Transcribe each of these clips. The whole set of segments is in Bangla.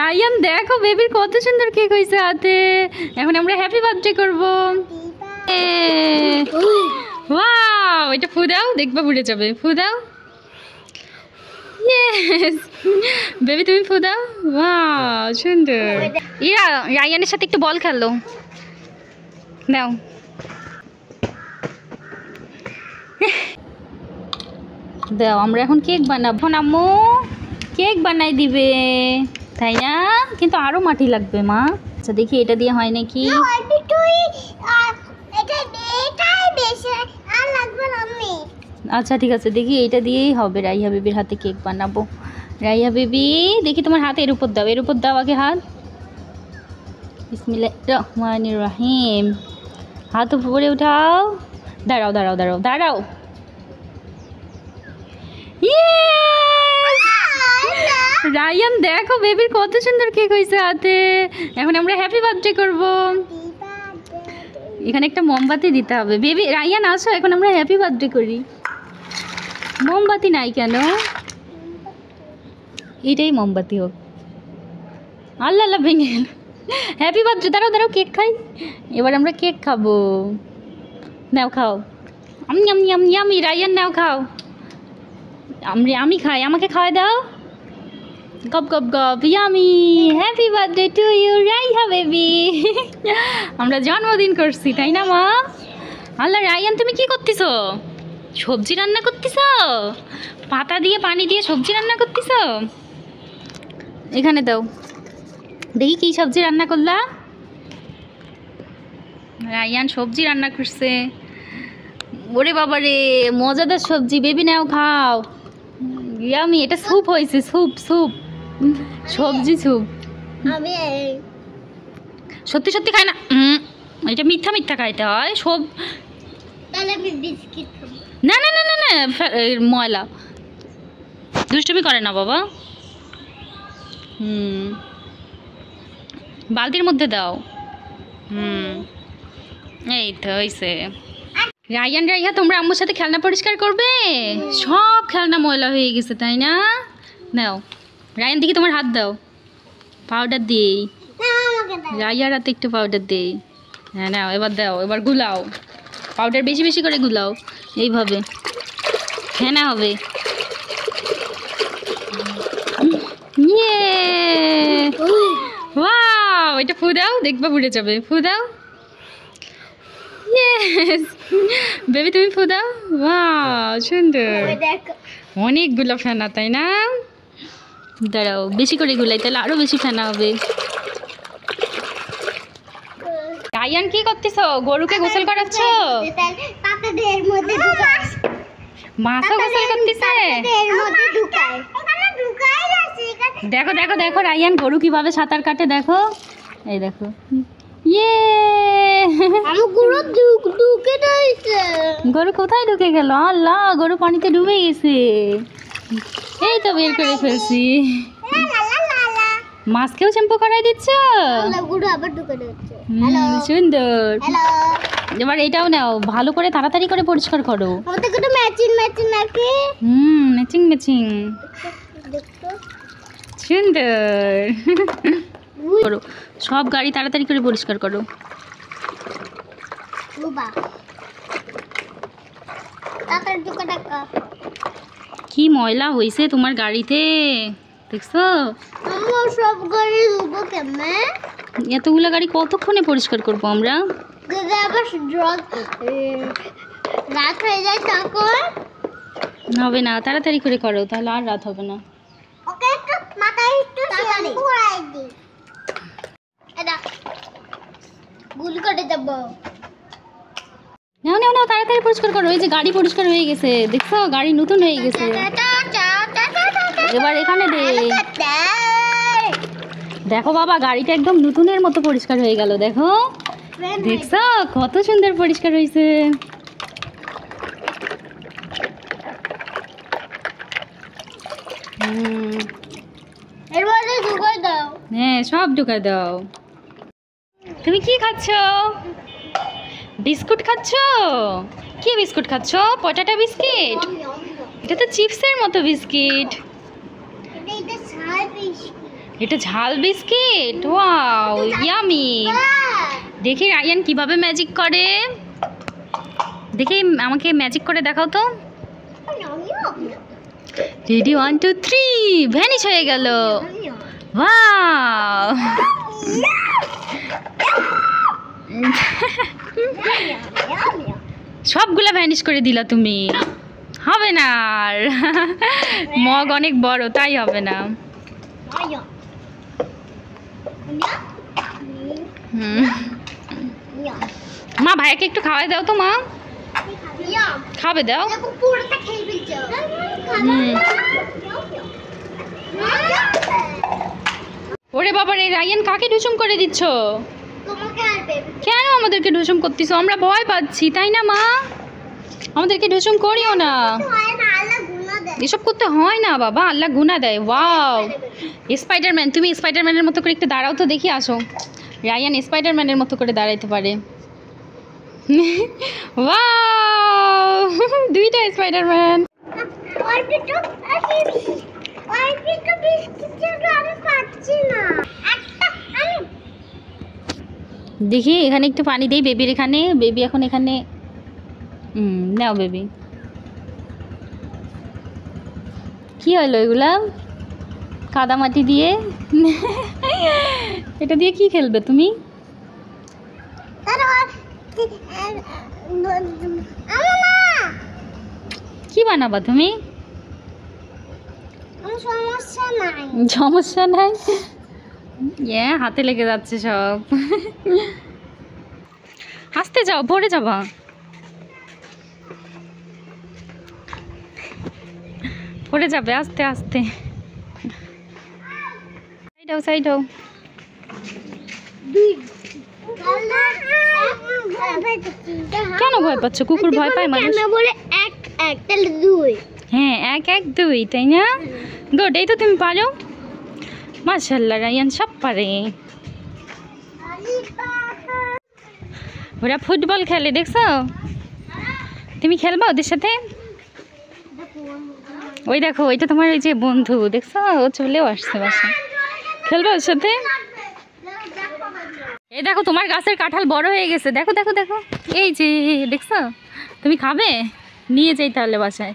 রায়ান দেখো বেবির কত সুন্দর কেক হয়েছে হাতে। এখন আমরা হ্যাপি বার্থডে করবো। ওয়াও, এটা ফু দাও, দেখবা পুড়ে যাবে। ফু দাও। ইয়েস বেবি, তুমি ফু দাও। ওয়াও সুন্দর। ইরা রায়ানের সাথে একটু বল খেলো। দাও। দাও, আমরা এখন কেক বানাবো। আম্মু কেক বানাই দিবে, তাই না? কিন্তু আরো মাটি লাগবে মা। আচ্ছা দেখি এটা দিয়ে হয় নাকি। আচ্ছা ঠিক আছে, দেখি এটা দিয়েই হবে। রাইহা বেবির হাতে কেক বানাবো। রাইহা বেবি দেখি তোমার হাতে এর উপর দাও, এর উপর দাও আগে হাত। বিসমিল্লাহির রহমানির রহিম। হাত উপরে উঠাও। দাঁড়াও দাঁড়াও দাঁড়াও দাঁড়াও। রায়ান দেখো বেবির কত সুন্দর কেক হয়েছে হাতে। এখন আমরা হ্যাপি বার্থডে করব। এখানে একটা মোমবাতি দিতে হবে। বেবি রায়ান আসো, এখন আমরা হ্যাপি বার্থডে করি। মোমবাতি নাই কেন? এটাই মোমবাতি হোক। আল্লাহ আল্লাহ ভেঙে গেল। Happy birthday. দাঁড়াও দাঁড়াও, কেক খাই। এবার আমরা কেক খাবো। নাও খাও। আমি আমি রায়ান নাও খাও। আমি খাই, আমাকে খাওয়াই দাও। গপ গপ গপ। Yummy. Happy birthday to you Raiha baby. আমরা জন্মদিন করছি, তাই না মা? আল্লাহ রায়ান তুমি কি করতেছ? সবজি রান্না করতেছ? পাতা দিয়ে পানি দিয়ে সবজি রান্না করতেছ? এখানে দাও, দেখি কি সবজি রান্না করলা। রায়ান সবজি রান্না করছে। ওরে বাবা রে, মজাদার সবজি। বেবি নাও খাও। ইয়ামি। এটা স্যুপ হয়েছে, স্যুপ স্যুপ, সবজি স্যুপ। আমি সত্যি সত্যি খায় না, এটা মিথ্যা মিথ্যা খাইতে হয় সব। তাহলে আমি বিস্কিট খাবো। না না না না না, ময়লা। দুষ্টুমি করে না বাবা। বালতির মধ্যে দাও। এই তো হয়েছে। রায়ান রাইহা তোমরা আম্মুর সাথে খেলনা পরিষ্কার করবে? সব খেলনা ময়লা হয়ে গেছে, তাই না? নাও রায়ান, দেখি তোমার হাত দাও। পাউডার দিই। রাইয়ার হাতে একটু পাউডার দিই। হ্যাঁ নাও, এবার দাও, এবার গুলাও। পাউডার বেশি বেশি করে গুলাও, এইভাবে ফেনা হবে। ইয়ে ওয়াও, এটা ফু দাও, দেখবা পুড়ে যাবে। ফু দাও। ইয়েস বেবি, তুমি ফু দাও। ওয়াও সুন্দর। অনেকগুলো ফেনা, তাই না? দাঁড়াও, বেশি করে গুলাই, তাহলে আরো বেশি ফেনা হবে। রায়ান কি করতেছো? গরুকে গোসল করাচ্ছ? মাছও গোসল করতেছে। দেখো দেখো দেখো রায়ান গরু কিভাবে সাঁতার কাটে, দেখো। এই দেখো। ইয়ে গরু কোথায় ঢুকে গেল? আল্লাহ, গরু পানিতে ডুবে গেছে। এই তো বের করে ফেলছি। মাছকেও শ্যাম্পু করাই দিচ্ছ? সুন্দর। এবার এটাও নাও, ভালো করে তাড়াতাড়ি করে পরিষ্কার করো। Matching matching. সুন্দর করো, সব গাড়ি তাড়াতাড়ি করে পরিষ্কার করো। কি ময়লা হয়েছে তোমার গাড়িতে, দেখছো? এতগুলো গাড়ি কতক্ষণে পরিষ্কার করবো আমরা? হবে না, তাড়াতাড়ি করে করো, তাহলে আর রাত হবে না। নাও নাও নাও, তাড়াতাড়ি পরিষ্কার করো। এই যে গাড়ি পরিষ্কার হয়ে গেছে, দেখছো? গাড়ি নতুন হয়ে গেছে। এবার এখানে দে। দেখো বাবা, গাড়িটা একদম নতুনের মতো পরিষ্কার হয়ে গেল। দেখো, দেখছো কত সুন্দর পরিষ্কার হয়েছে। হ্যাঁ, সব ঢুকাই দাও। তুমি কি খাচ্ছ? বিস্কুট খাচ্ছ? কি বিস্কুট খাচ্ছ? পটাটা বিস্কিট? এটা তো চিপসের মতো বিস্কিট। এটা ঝাল বিস্কিট, ওয়াও ইয়ামি। দেখি রায়ান কিভাবে ম্যাজিক করে, দেখি আমাকে ম্যাজিক করে দেখাও তো। রেডি 1 2 3, ভ্যানিশ হয়ে গেল। ওয়াও সবগুলা ভ্যানিশ করে দিলা তুমি, হবে না আর। মগ অনেক বড়, তাই হবে না। হুম। মা ভাইয়াকে একটু খাওয়াই দাও তো মা, খাবে দাও। হুম। ওরে বাবা রে রায়ান, কাকে ঢুসুম করে দিচ্ছ? কেন আমাদেরকে ঢুসুম করতেছো? আমরা ভয় পাচ্ছি, তাই না মা? আমাদেরকে ঢুসুম করিও না, এসব করতে হয় না বাবা, আল্লাহ গুনাহ দেয়। ওয়াও স্পাইডারম্যান, তুমি স্পাইডারম্যানের মতো করে একটু দাঁড়াও তো দেখি, আসো। রায়ান স্পাইডারম্যানের মতো করে দাঁড়াইতে পারে। ওয়াও দুইটা স্পাইডারম্যান। দেখি এখানে একটু পানি দেই বেবির এখানে, বেবি এখন এখানে। নাও বেবি। কি হলো এগুলা? কাদামাটি দিয়ে। এটা দিয়ে কি খেলবে তুমি? কি বানাবা তুমি? সমস্যা নাই। হাতে লেগে যাচ্ছে সব। হাসতে যাও, পড়ে যাবা। পড়ে যাবে আস্তে আস্তে। সাইডাও সাইডাও। কেন ভয় পাচ্ছ? কুকুর ভয় পায় মানুষ? হ্যাঁ 1 1 2, তাই না? গুড, এই তো তুমি পারো। মাশাআল্লাহ রায়ান সব পারে। ওরা ফুটবল খেলে, দেখছো? তুমি খেলবা ওদের সাথে? ওই দেখো, ওইটা তোমার ওই যে বন্ধু, দেখছো? ও চলেও আসছে বাসায়। খেলবা ওর সাথে? এই দেখো তোমার গাছের কাঁঠাল বড় হয়ে গেছে, দেখো দেখো দেখো, এই যে দেখছো? তুমি খাবে? নিয়ে যাই তাহলে বাসায়।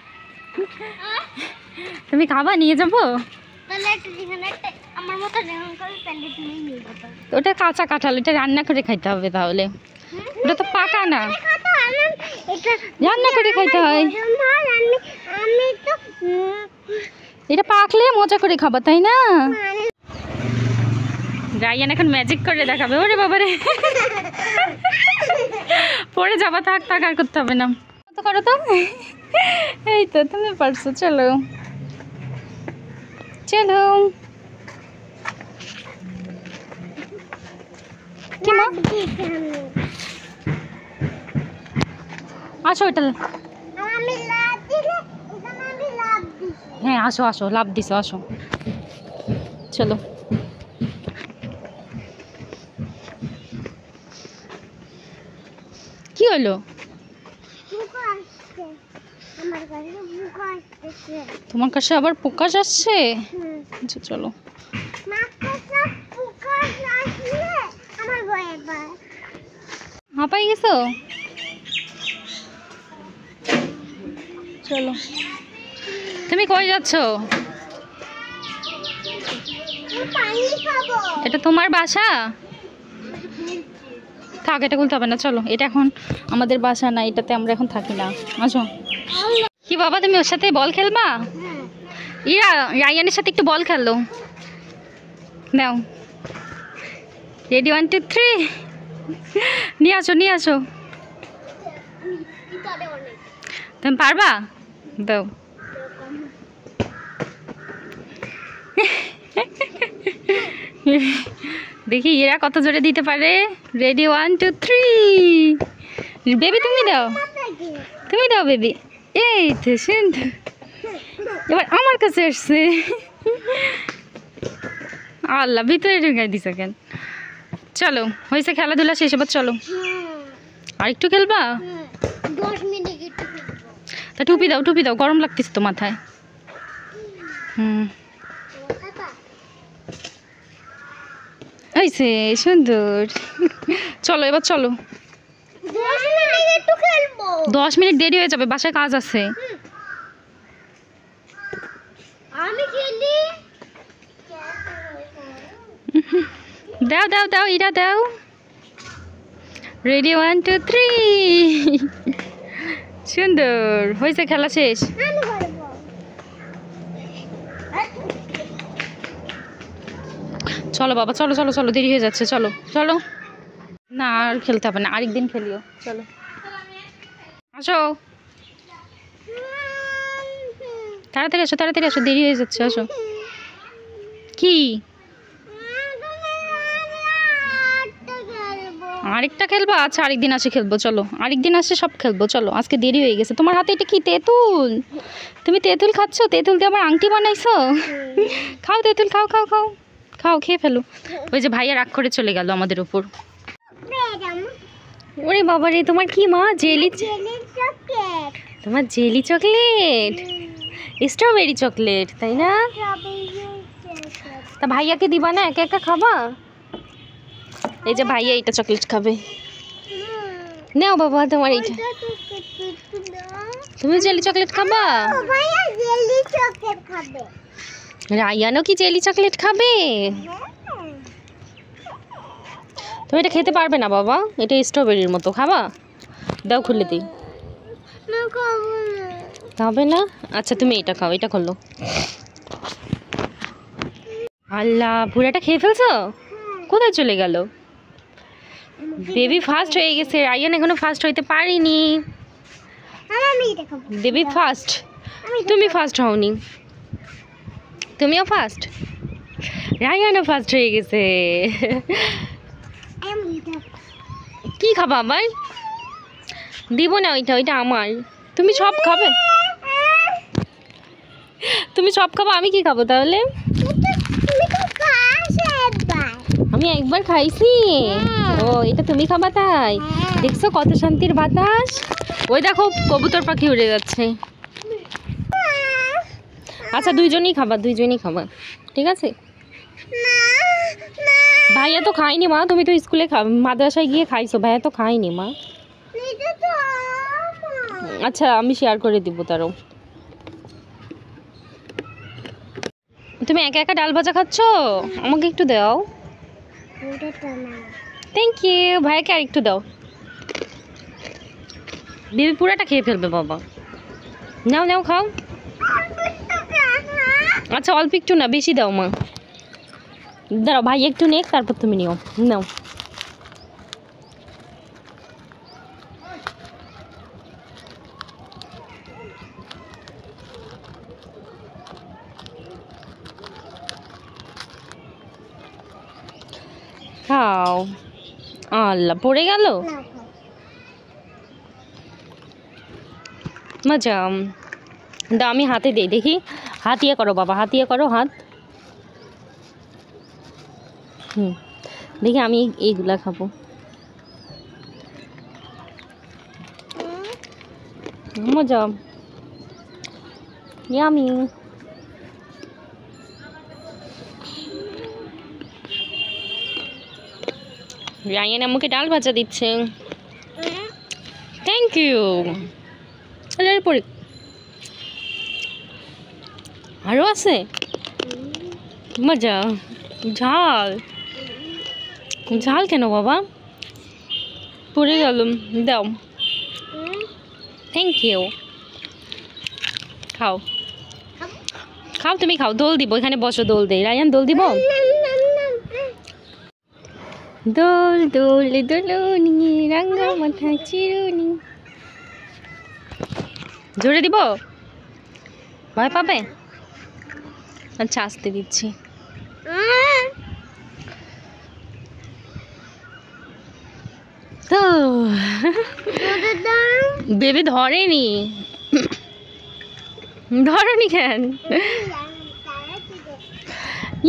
তুমি খাবা? নিয়ে যাবো। ওটা কাঁচা কাঁঠাল, ওটা রান্না করে খাইতে হবে তাহলে। ওটা তো পাকা না, রান্না করে খাইতে হয়। এটা পাকলে মজা করে খাবা, তাই না? রায়ান এখন ম্যাজিক করে দেখাবে। ওরে বাবারে, পড়ে যাবা। থাক থাক, আর করতে হবে না, তো করো তো। এই তো তুমি পারছো, চলো চলো। কি মা? আসো এটা। হ্যাঁ আসো আসো, লাভ দিছো, আসো চলো। কি হলো? তোমার কাছে আবার পোকা আসছে? আচ্ছা চলো। হাঁপাই গেছো? চলো। তুমি কই যাচ্ছ? এটা তোমার বাসা? থাক, এটা খুলতে হবে না, চলো। এটা এখন আমাদের বাসা না, এটাতে আমরা এখন থাকি না। আসো। কি বাবা, তুমি ওর সাথে বল খেলবা? ইরা রায়ানের সাথে একটু বল খেললো। নাও, রেডি 1 2 3, নিয়ে আসো নিয়ে আসো। তুমি পারবা? দাও। দেখি এরা কত জোরে দিতে পারে। রেডি 1 2 3, বেবি তুমি দাও, তুমি দাও বেবি। এই তো সুন্দর, এবার আমার কাছে আসছে। আল্লাহ, ভিতরে ঢুকাই দিছে কেন? চলো, হয়েছে খেলাধুলা শেষ, এবার চলো। আর একটু খেলবা? তা টুপি দাও, টুপি দাও, গরম লাগতেছে তো মাথায়। হয়েছে, সুন্দর। চলো এবার চলো। 10 মিনিট একটু খেলবো। 10 মিনিট দেরি হয়ে যাবে, বাসায় কাজ আছে। আমি খেলি। দাও দাও দাও, ইরা দাও। রেডি 1 2 3। সুন্দর হয়েছে, খেলা শেষ। আমি করবো। চলো বাবা, চলো চলো চলো, দেরি হয়ে যাচ্ছে, চলো চলো। না আর খেলতে হবে না, আরেকদিন খেলিও, চলো আসো। তাড়াতাড়ি আসো, তাড়াতাড়ি আসো, দেরি হয়ে যাচ্ছে, আসো। কি আরেকটা খেলবো? আচ্ছা আরেকদিন আসে খেলবো, চলো আরেকদিন আসে সব খেলবো, চলো। আজকে দেরি হয়ে গেছে। তোমার হাতে এটা কি, তেঁতুল? তুমি তেঁতুল খাচ্ছ? তেঁতুল দিয়ে আবার আংটি বানাইছো? খাও তেঁতুল, খাও খাও খাও খাও, খেয়ে ফেলো। ওই যে ভাইয়া রাগ করে চলে গেল আমাদের উপর। ওরে বাবা রে, তোমার কি মা? জেলি? তোমার জেলি চকলেট, স্ট্রবেরি চকলেট, তাই না? তা ভাইয়াকে দিবা না? একা একা খাবা? এই যে ভাইয়া এটা চকলেট খাবে, নাও বাবা তোমার এইটা। তুমি জেলি চকলেট খাবা? রায়ানও কি জেলি চকলেট খাবে? তুমি এটা খেতে পারবে না বাবা, এটা স্ট্রবেরির মতো, খাবা? দাও খুলে দিই। খাবে না? আচ্ছা তুমি এটা খাও, এটা খোলো। আল্লাহ, পুরাটা খেয়ে ফেলছো? কোথায় চলে গেল? বেবি ফার্স্ট হয়ে গেছে, রায়ান এখনো ফার্স্ট হইতে পারিনি। বেবি ফার্স্ট, তুমি ফার্স্ট হওনি। তুমিও ফার্স্ট, রায়ানও ফার্স্ট হয়ে গেছে। কি খাবা আবার? দিব না ওইটা, ওইটা আমার। তুমি সব খাবে? তুমি সব খাবো, আমি কি খাবো তাহলে? আমি একবার খাইছি। ও, এটা তুমি খাবা তাই? দেখছো কত শান্তির বাতাস। ওই দেখো কবুতর পাখি উড়ে যাচ্ছে। আচ্ছা দুইজনই খাবা, দুইজনই খাবা, ঠিক আছে? ভাইয়া তো খাইনি মা, তুমি তো স্কুলে মাদ্রাসায় গিয়ে খাইছো, ভাইয়া তো খাইনি মা। আচ্ছা আমি শেয়ার করে দিব তারও। তুমি একা একা ডাল ভাজা খাচ্ছ, আমাকে একটু দাও। Thank you. ভাইয়াকে আর একটু দাও। বেবি পুরাটা খেয়ে ফেলবে বাবা। নাও নাও খাও। আচ্ছা অল্প একটু না, বেশি দাও মা। দাঁড়াও ভাই একটু নেক, তারপর তুমি নিও, নাও। খাও। আল্লাহ, পড়ে গেল। মজা। দাও আমি হাতে দিই, দেখি। হাতিয়ে করো বাবা, হাতিয়ে করো হাত। দেখি আমি এইগুলা খাবো। মজা, ইয়ামি। রায়ান আমাকে ডাল ভাজা দিচ্ছে, থ্যাংক ইউ। পরে আরও আছে, মজা। ঝাল, ঝাল কেন বাবা? পড়ে গেল, দাও। Thank you. খাও খাও, তুমি খাও। দোল দিব, এখানে বসো, দোল দেই। রায়ান দোল দিব। দোল দোল দোলনি, রাঙ্গা মাথা চিরুনি। জোরে দিব? ভয় পাবে? আচ্ছা আসতে দিচ্ছি। তো বেবি ধরেনি, ধরনি কেন?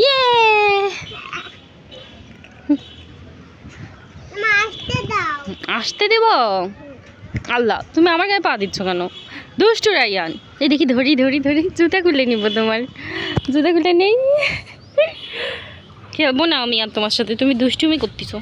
ইয়ে, আসতে দেব? আল্লাহ, তুমি আমার গায়ে পা দিচ্ছ কেন? দুষ্টু রায়ান। এই দেখি, ধরি ধরি ধরি, জুতা খুলে নিব তোমার। জুতা খুলে নেই। খেলবো না আমি আর তোমার সাথে, তুমি দুষ্টুমি করতেছো।